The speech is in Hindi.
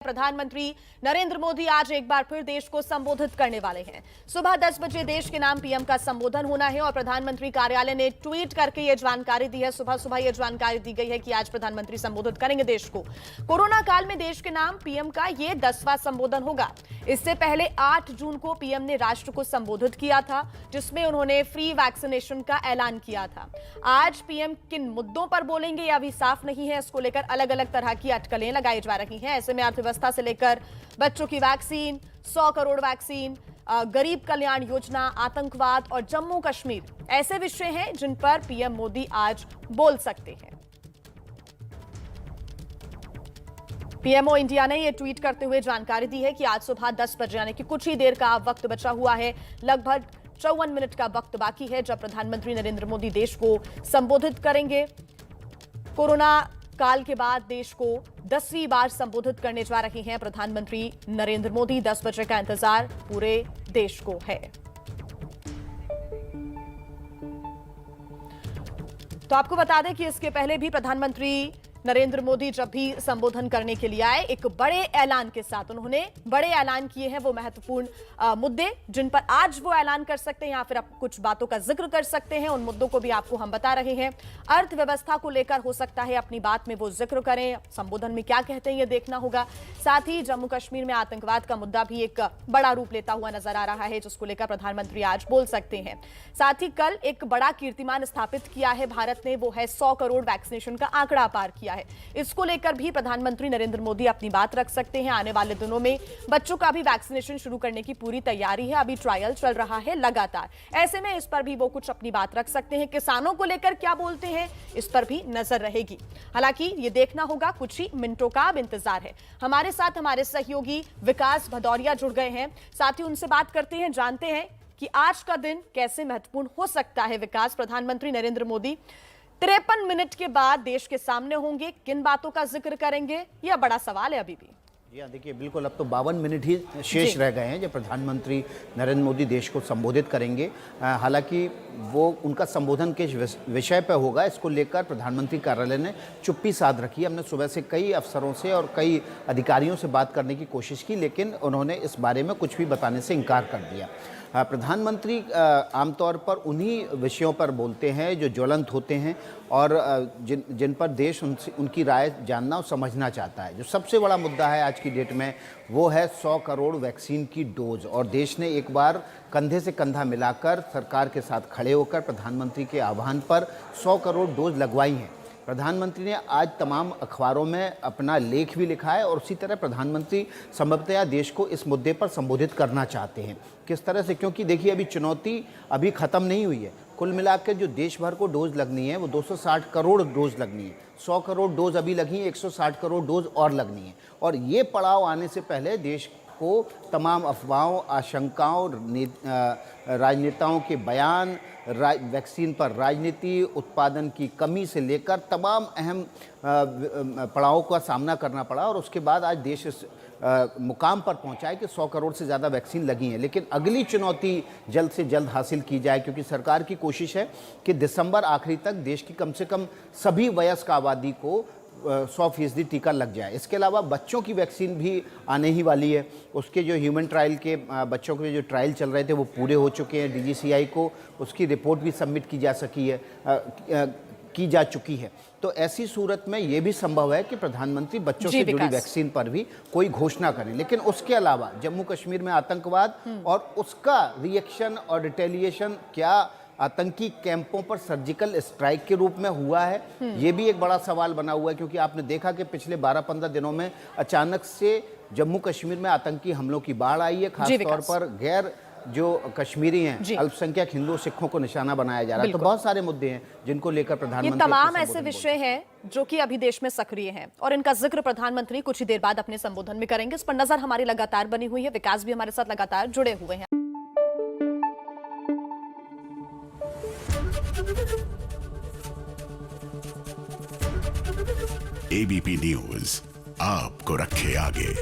प्रधानमंत्री नरेंद्र मोदी आज एक बार फिर देश को संबोधित करने वाले हैं। सुबह 10 बजे देश के नाम पीएम का संबोधन होना है और प्रधानमंत्री कार्यालय ने ट्वीट करके यह जानकारी दी है। सुबह सुबह यह जानकारी दी गई है कि आज प्रधानमंत्री संबोधित करेंगे देश को। कोरोना काल में देश के नाम पीएम का यह 10वां संबोधन होगा। इससे पहले 8 जून को पीएम ने राष्ट्र को संबोधित किया था, जिसमें उन्होंने फ्री वैक्सीनेशन का ऐलान किया था। आज पीएम किन मुद्दों पर बोलेंगे यह अभी साफ नहीं है। इसको लेकर अलग अलग तरह की अटकलें लगाई जा रही हैं। ऐसे में अर्थव्यवस्था से लेकर बच्चों की वैक्सीन, 100 करोड़ वैक्सीन, गरीब कल्याण योजना, आतंकवाद और जम्मू कश्मीर ऐसे विषय हैं जिन पर पीएम मोदी आज बोल सकते हैं। पीएमओ इंडिया ने यह ट्वीट करते हुए जानकारी दी है कि आज सुबह 10 बजे यानी कि कुछ ही देर का वक्त बचा हुआ है। लगभग 54 मिनट का वक्त बाकी है जब प्रधानमंत्री नरेंद्र मोदी देश को संबोधित करेंगे। कोरोना काल के बाद देश को 10वीं बार संबोधित करने जा रहे हैं प्रधानमंत्री नरेंद्र मोदी। 10 बजे का इंतजार पूरे देश को है। तो आपको बता दें कि इसके पहले भी प्रधानमंत्री नरेंद्र मोदी जब भी संबोधन करने के लिए आए, एक बड़े ऐलान के साथ उन्होंने बड़े ऐलान किए हैं। वो महत्वपूर्ण मुद्दे जिन पर आज वो ऐलान कर सकते हैं या फिर आप कुछ बातों का जिक्र कर सकते हैं, उन मुद्दों को भी आपको हम बता रहे हैं। अर्थव्यवस्था को लेकर हो सकता है अपनी बात में वो जिक्र करें, संबोधन में क्या कहते हैं ये देखना होगा। साथ ही जम्मू कश्मीर में आतंकवाद का मुद्दा भी एक बड़ा रूप लेता हुआ नजर आ रहा है, जिसको लेकर प्रधानमंत्री आज बोल सकते हैं। साथ ही कल एक बड़ा कीर्तिमान स्थापित किया है भारत ने, वो है 100 करोड़ वैक्सीनेशन का आंकड़ा पार किया है। इसको लेकर भी प्रधानमंत्री नरेंद्र मोदी अपनी बात रख सकते हैं। आने वाले दिनों में बच्चों का भी वैक्सीनेशन शुरू करने की पूरी तैयारी है। अभी ट्रायल चल रहा है लगातार। ऐसे में इस पर भी वो कुछ अपनी बात रख सकते हैं। किसानों को लेकर क्या बोलते हैं इस पर भी नजर रहेगी। हालांकि ये देखना होगा, कुछ ही मिनटों का अब इंतजार है। हमारे साथ हमारे सहयोगी विकास भदौरिया जुड़ गए हैं, साथ ही उनसे बात करते हैं, जानते हैं कि आज का दिन कैसे महत्वपूर्ण हो सकता है। विकास, प्रधानमंत्री नरेंद्र मोदी 53 मिनट के बाद देश के सामने होंगे, किन बातों का जिक्र करेंगे, यह बड़ा सवाल है अभी भी। जी हाँ, देखिए बिल्कुल अब तो 52 मिनट ही शेष रह गए हैं जब प्रधानमंत्री नरेंद्र मोदी देश को संबोधित करेंगे। हालांकि वो उनका संबोधन किस विषय पर होगा, इसको लेकर प्रधानमंत्री कार्यालय ने चुप्पी साध रखी है। हमने सुबह से कई अफसरों से और कई अधिकारियों से बात करने की कोशिश की, लेकिन उन्होंने इस बारे में कुछ भी बताने से इनकार कर दिया। प्रधानमंत्री आमतौर पर उन्हीं विषयों पर बोलते हैं जो ज्वलंत होते हैं और जिन पर देश उनकी राय जानना और समझना चाहता है। जो सबसे बड़ा मुद्दा है आज की डेट में वो है 100 करोड़ वैक्सीन की डोज, और देश ने एक बार कंधे से कंधा मिलाकर सरकार के साथ खड़े होकर प्रधानमंत्री के आह्वान पर 100 करोड़ डोज लगवाई हैं। प्रधानमंत्री ने आज तमाम अखबारों में अपना लेख भी लिखा है और उसी तरह प्रधानमंत्री संभवतः देश को इस मुद्दे पर संबोधित करना चाहते हैं। किस तरह से, क्योंकि देखिए अभी चुनौती अभी ख़त्म नहीं हुई है। कुल मिलाकर जो देश भर को डोज लगनी है वो 260 करोड़ डोज लगनी है। 100 करोड़ डोज अभी लगी, 160 करोड़ डोज और लगनी है। और ये पड़ाव आने से पहले देश को तमाम अफवाहों, आशंकाओं, राजनेताओं के बयान, वैक्सीन पर राजनीति, उत्पादन की कमी से लेकर तमाम अहम पड़ावों का सामना करना पड़ा और उसके बाद आज देश इस मुकाम पर पहुंचा है कि 100 करोड़ से ज़्यादा वैक्सीन लगी है। लेकिन अगली चुनौती जल्द से जल्द हासिल की जाए, क्योंकि सरकार की कोशिश है कि दिसंबर आखिरी तक देश की कम से कम सभी वयस्क आबादी को 100% टीका लग जाए। इसके अलावा बच्चों की वैक्सीन भी आने ही वाली है। उसके जो ह्यूमन ट्रायल के बच्चों के जो ट्रायल चल रहे थे वो पूरे हो चुके हैं। DGCI को उसकी रिपोर्ट भी सबमिट की जा चुकी है। तो ऐसी सूरत में ये भी संभव है कि प्रधानमंत्री बच्चों से जुड़ी वैक्सीन पर भी कोई घोषणा करें। लेकिन उसके अलावा जम्मू कश्मीर में आतंकवाद और उसका रिएक्शन और रिटेलिएशन क्या आतंकी कैंपों पर सर्जिकल स्ट्राइक के रूप में हुआ है, ये भी एक बड़ा सवाल बना हुआ है। क्योंकि आपने देखा कि पिछले 12-15 दिनों में अचानक से जम्मू कश्मीर में आतंकी हमलों की बाढ़ आई है। खासतौर पर गैर जो कश्मीरी हैं, अल्पसंख्यक हिंदू सिखों को निशाना बनाया जा रहा है। तो बहुत सारे मुद्दे हैं जिनको लेकर प्रधानमंत्री, ये तमाम ऐसे विषय हैं जो कि अभी देश में सक्रिय हैं और इनका जिक्र प्रधानमंत्री कुछ ही देर बाद अपने संबोधन में करेंगे। इस पर नजर हमारी लगातार बनी हुई है। विकास भी हमारे साथ लगातार जुड़े हुए हैं। ABP न्यूज आपको रखे आगे।